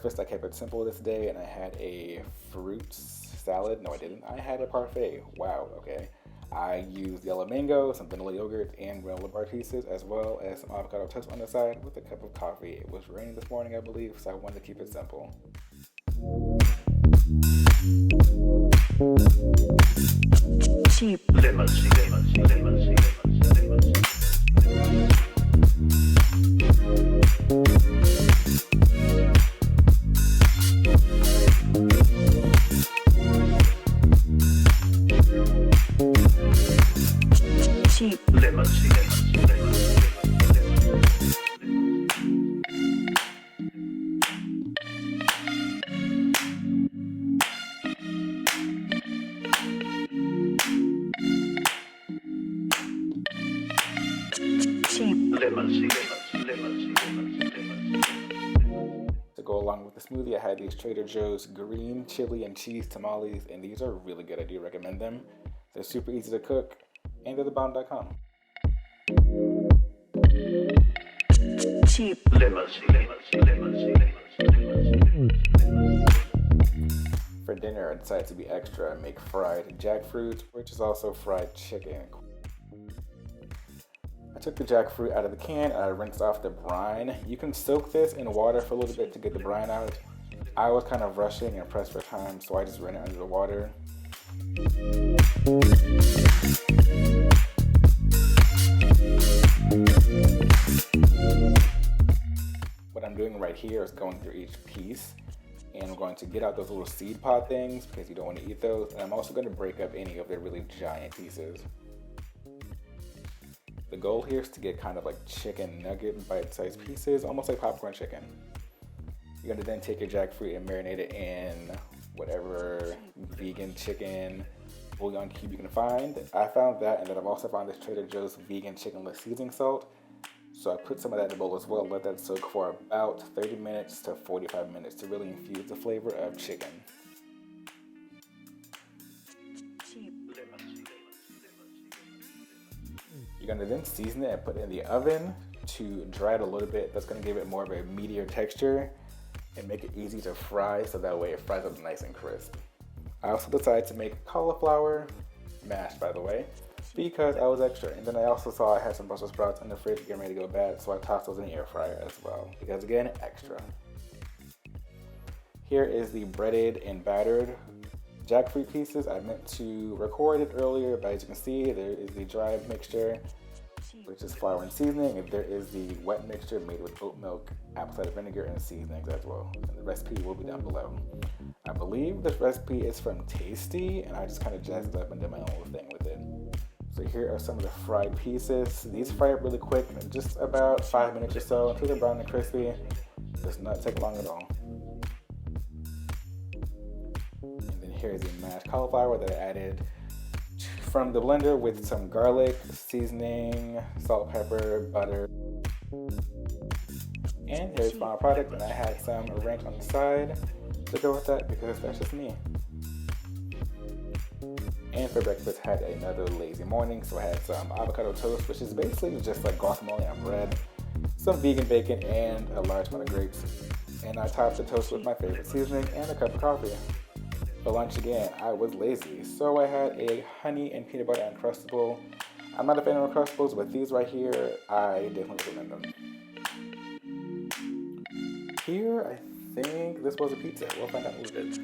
breakfast, I kept it simple this day, and I had a fruit salad. No, I didn't. I had a parfait. Wow, okay. I used yellow mango, some vanilla yogurt, and granola bar pieces, as well as some avocado toast on the side with a cup of coffee. It was raining this morning, I believe, so I wanted to keep it simple. Cheap. To go along with the smoothie, I had these Trader Joe's green chili and cheese tamales, and these are really good. I do recommend them. They're super easy to cook, and they're thebomb.com. Cheap. For dinner, I decided to be extra and make fried jackfruit, which is also fried chicken. I took the jackfruit out of the can and I rinsed off the brine. You can soak this in water for a little bit to get the brine out. I was kind of rushing and pressed for time, so I just ran it under the water. What I'm doing right here is going through each piece, and I'm going to get out those little seed pod things because you don't want to eat those, and I'm also going to break up any of the really giant pieces. The goal here is to get kind of like chicken nugget bite-sized pieces, almost like popcorn chicken. You're going to then take your jackfruit and marinate it in whatever vegan chicken bouillon cube you can find. I found that, and then I've also found this Trader Joe's vegan chickenless seasoning salt. So I put some of that in the bowl as well, let that soak for about 30 minutes to 45 minutes to really infuse the flavor of chicken. You're gonna then season it and put it in the oven to dry it a little bit. That's gonna give it more of a meatier texture and make it easy to fry, so that way it fries up nice and crisp. I also decided to make cauliflower mash, by the way, because I was extra. And then I also saw I had some Brussels sprouts in the fridge getting ready to go bad, so I tossed those in the air fryer as well, because again, extra. Here is the breaded and battered jackfruit pieces. I meant to record it earlier, but as you can see, there is the dry mixture, which is flour and seasoning, and there is the wet mixture made with oat milk, apple cider vinegar, and seasonings as well. And the recipe will be down below. I believe this recipe is from Tasty, and I just kind of jazzed it up and did my own little thing with it. So here are some of the fried pieces. These fry up really quick, in just about 5 minutes or so, until they're brown and crispy. It does not take long at all. And then here's the mashed cauliflower that I added from the blender with some garlic, seasoning, salt, pepper, butter. And here's the final product, and I had some ranch on the side to go with that because that's just me. And for breakfast, I had another lazy morning, so I had some avocado toast, which is basically just like guacamole on bread, some vegan bacon, and a large amount of grapes. And I topped the toast with my favorite seasoning and a cup of coffee. For lunch again, I was lazy, so I had a honey and peanut butter Uncrustable. I'm not a fan of Uncrustables, but these right here, I definitely recommend them. Here, I think this was a pizza. We'll find out what it is.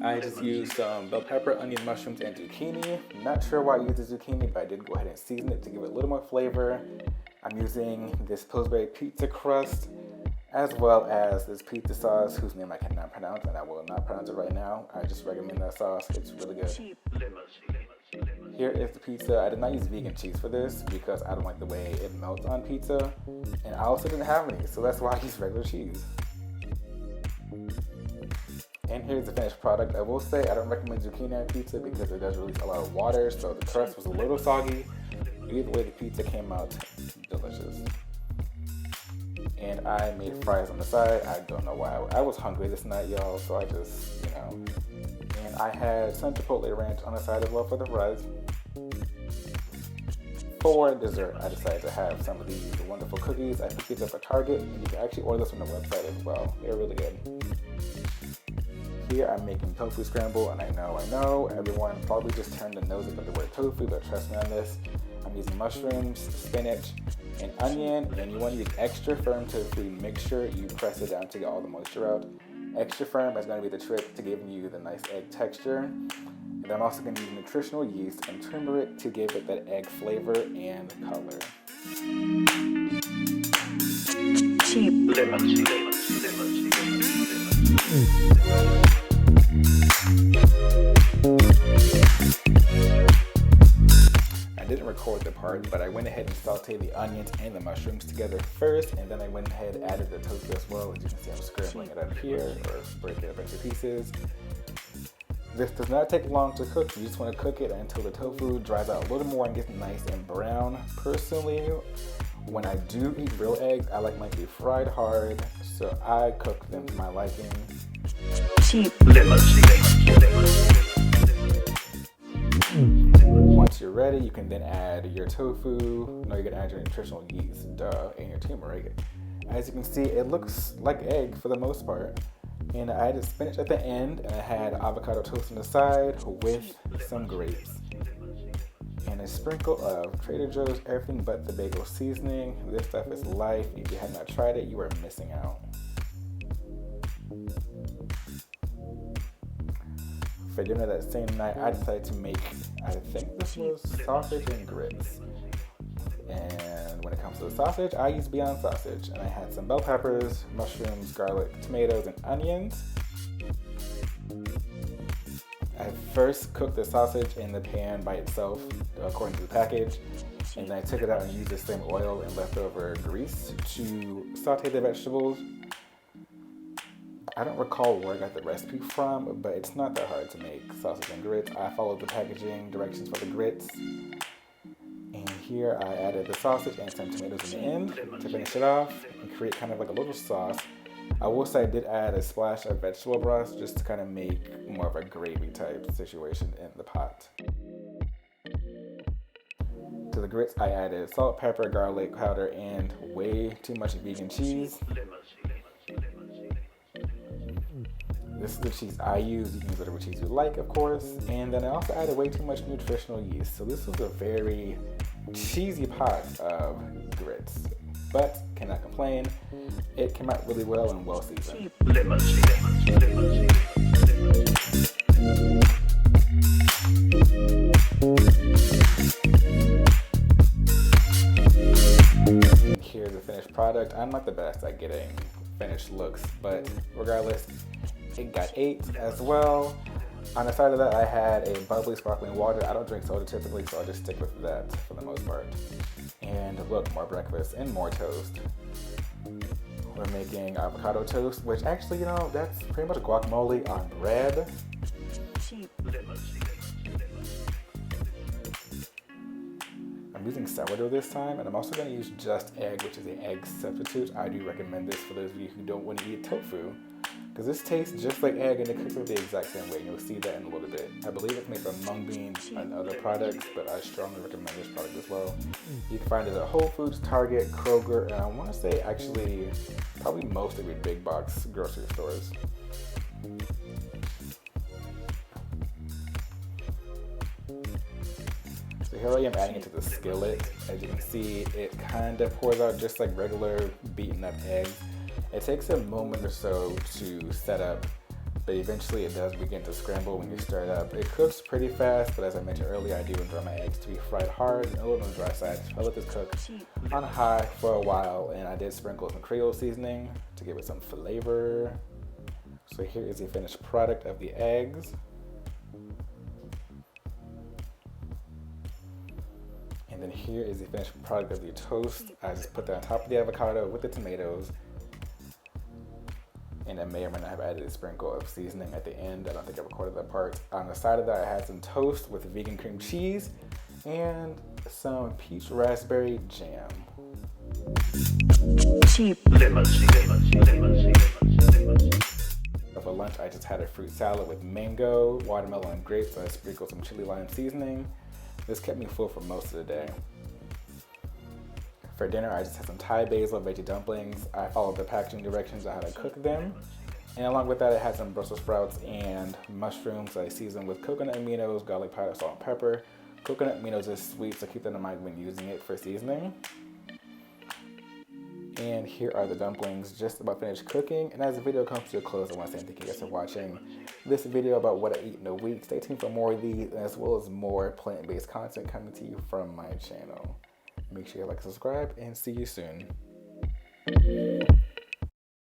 I just used some bell pepper, onion, mushrooms, and zucchini. Not sure why I used the zucchini, but I did go ahead and season it to give it a little more flavor. I'm using this Pillsbury pizza crust, as well as this pizza sauce, whose name I cannot pronounce, and I will not pronounce it right now. I just recommend that sauce. It's really good. Here is the pizza. I did not use vegan cheese for this because I don't like the way it melts on pizza, and I also didn't have any, so that's why I used regular cheese. And here's the finished product. I will say I don't recommend zucchini on pizza because it does release a lot of water, so the crust was a little soggy. Either way, the pizza came out delicious. And I made fries on the side. I don't know why. I was hungry this night, y'all, so I just, And I had some chipotle ranch on the side as well for the fries. For dessert, I decided to have some of these wonderful cookies. I picked these up at Target, and you can actually order this from the website as well. They're really good. here I'm making tofu scramble, and I know, everyone probably just turned their nose up at the word tofu, but trust me on this. I'm using mushrooms, spinach, and onion, and you want to use extra firm tofu. Make sure you press it down to get all the moisture out. Extra firm is going to be the trick to giving you the nice egg texture. And I'm also going to use nutritional yeast and turmeric to give it that egg flavor and color. Cheap. I didn't record the part, but I went ahead and sauteed the onions and the mushrooms together first, and then I went ahead and added the tofu as well. As you can see, I'm scrambling it up here, or breaking it up into pieces. This does not take long to cook. You just want to cook it until the tofu dries out a little more and gets nice and brown. Personally, when I do eat real eggs, I like mine to be fried hard, so I cook them to my liking. Cheap. Once you're ready, you can then add your tofu. No, you're gonna add your nutritional yeast, and your turmeric. As you can see, it looks like egg for the most part. And I added spinach at the end, and I had avocado toast on the side with some grapes. And a sprinkle of Trader Joe's everything but the bagel seasoning. This stuff is life. If you have not tried it, you are missing out. For dinner that same night, I decided to make, I think this was sausage and grits. And when it comes to the sausage, I use Beyond Sausage. And I had some bell peppers, mushrooms, garlic, tomatoes, and onions. I first cooked the sausage in the pan by itself, according to the package. And then I took it out and used the same oil and leftover grease to saute the vegetables. I don't recall where I got the recipe from, but it's not that hard to make sausage and grits. I followed the packaging directions for the grits. And here I added the sausage and some tomatoes in the end to finish it off and create kind of like a little sauce. I will say I did add a splash of vegetable broth just to kind of make more of a gravy type situation in the pot. To the grits, I added salt, pepper, garlic powder, and way too much vegan cheese. This is the cheese I use. You can use whatever cheese you like, of course. And then I also added way too much nutritional yeast. So this was a very cheesy pot of grits, but cannot complain. It came out really well and well seasoned. Here's the finished product. I'm not the best at getting finished looks, but regardless, it got 8 as well. On the side of that, I had a bubbly sparkling water. I don't drink soda typically, so I'll just stick with that for the most part. And look, more breakfast and more toast. We're making avocado toast, which actually, that's pretty much guacamole on bread. Cheap. I'm using sourdough this time, and I'm also going to use just egg, which is an egg substitute. I do recommend this for those of you who don't want to eat tofu, because this tastes just like egg and it cooks it the exact same way. And you'll see that in a little bit. I believe it's made from mung beans and other products, but I strongly recommend this product as well. You can find it at Whole Foods, Target, Kroger, and I want to say actually probably most of your big box grocery stores. So here I am adding it to the skillet. As you can see, it kind of pours out just like regular beaten up eggs. It takes a moment or so to set up, but eventually it does begin to scramble when you stir it up. It cooks pretty fast, but as I mentioned earlier, I do enjoy my eggs to be fried hard and a little on the dry side. So I let this cook on high for a while, and I did sprinkle some Creole seasoning to give it some flavor. So here is the finished product of the eggs. And then here is the finished product of the toast. I just put that on top of the avocado with the tomatoes. And I may or may not have added a sprinkle of seasoning at the end. I don't think I recorded that part. On the side of that, I had some toast with vegan cream cheese and some peach raspberry jam. Cheap. For lunch, I just had a fruit salad with mango, watermelon, and grapes. So I sprinkled some chili lime seasoning. This kept me full for most of the day. For dinner, I just had some Thai basil veggie dumplings. I followed the packaging directions on how to cook them. And along with that, it had some Brussels sprouts and mushrooms I seasoned with coconut aminos, garlic powder, salt, and pepper. Coconut aminos is sweet, so keep that in mind when using it for seasoning. And here are the dumplings, just about finished cooking. And as the video comes to a close, I want to say thank you guys for watching this video about what I eat in a week. Stay tuned for more of these, as well as more plant-based content coming to you from my channel. Make sure you like and subscribe, and see you soon.